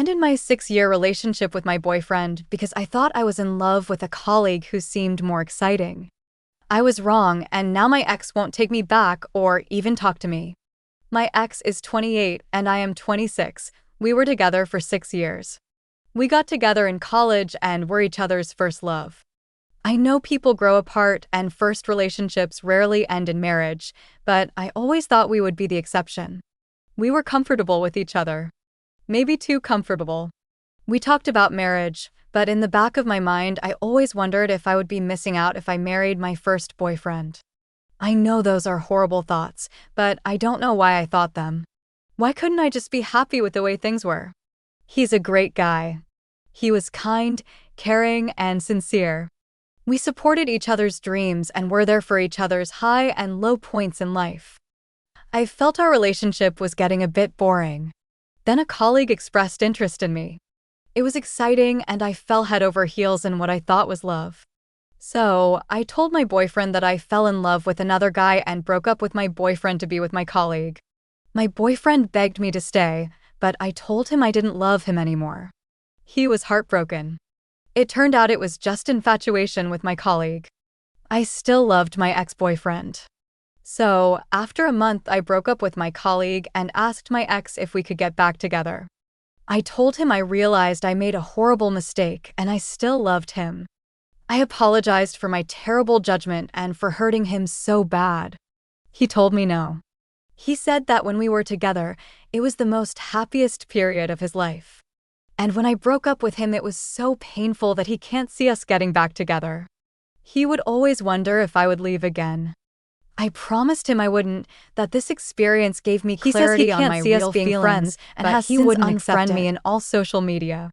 ended my 6-year relationship with my boyfriend because I thought I was in love with a colleague who seemed more exciting. I was wrong, and now my ex won't take me back or even talk to me. My ex is 28 and I am 26. We were together for 6 years. We got together in college and were each other's first love. I know people grow apart and first relationships rarely end in marriage, but I always thought we would be the exception. We were comfortable with each other. Maybe too comfortable. We talked about marriage, but in the back of my mind, I always wondered if I would be missing out if I married my first boyfriend. I know those are horrible thoughts, but I don't know why I thought them. Why couldn't I just be happy with the way things were? He's a great guy. He was kind, caring, and sincere. We supported each other's dreams and were there for each other's high and low points in life. I felt our relationship was getting a bit boring. Then a colleague expressed interest in me. It was exciting and I fell head over heels in what I thought was love. So, I told my boyfriend that I fell in love with another guy and broke up with my boyfriend to be with my colleague. My boyfriend begged me to stay, but I told him I didn't love him anymore. He was heartbroken. It turned out it was just infatuation with my colleague. I still loved my ex-boyfriend. So, after a month, I broke up with my colleague and asked my ex if we could get back together. I told him I realized I made a horrible mistake and I still loved him. I apologized for my terrible judgment and for hurting him so bad. He told me no. He said that when we were together, it was the most happiest period of his life. And when I broke up with him, it was so painful that he can't see us getting back together. He would always wonder if I would leave again. I promised him I wouldn't, that this experience gave me clarity on my real feelings, and that he wouldn't unfriend me in all social media.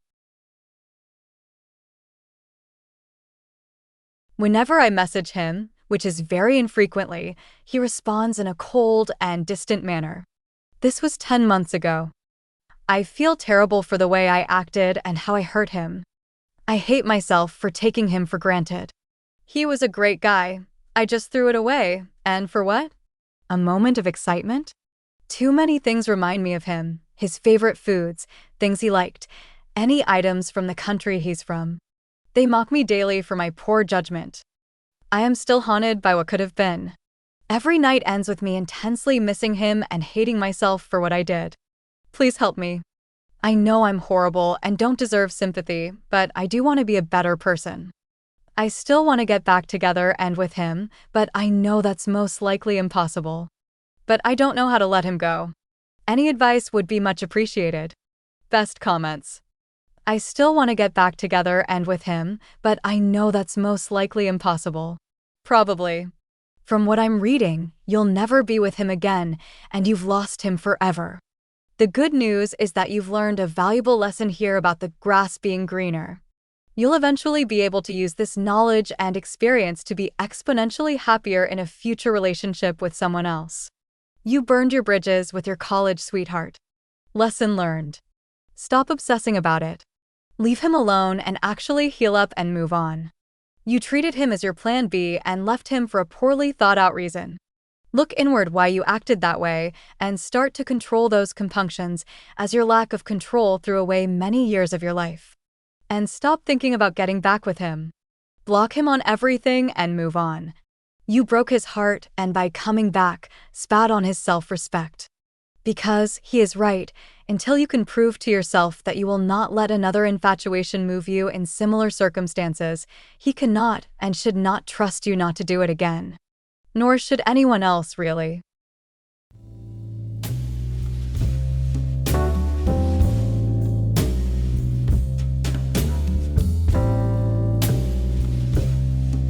Whenever I message him, which is very infrequently, he responds in a cold and distant manner. This was 10 months ago. I feel terrible for the way I acted and how I hurt him. I hate myself for taking him for granted. He was a great guy. I just threw it away, and for what? A moment of excitement? Too many things remind me of him, his favorite foods, things he liked, any items from the country he's from. They mock me daily for my poor judgment. I am still haunted by what could have been. Every night ends with me intensely missing him and hating myself for what I did. Please help me. I know I'm horrible and don't deserve sympathy, but I do want to be a better person. I still want to get back together and with him, but I know that's most likely impossible. But I don't know how to let him go. Any advice would be much appreciated. Best comments. I still want to get back together and with him, but I know that's most likely impossible. Probably. From what I'm reading, you'll never be with him again, and you've lost him forever. The good news is that you've learned a valuable lesson here about the grass being greener. You'll eventually be able to use this knowledge and experience to be exponentially happier in a future relationship with someone else. You burned your bridges with your college sweetheart. Lesson learned. Stop obsessing about it. Leave him alone and actually heal up and move on. You treated him as your plan B and left him for a poorly thought-out reason. Look inward why you acted that way and start to control those compunctions, as your lack of control threw away many years of your life. And stop thinking about getting back with him. Block him on everything and move on. You broke his heart and by coming back, spat on his self-respect. Because he is right, until you can prove to yourself that you will not let another infatuation move you in similar circumstances, he cannot and should not trust you not to do it again. Nor should anyone else, really.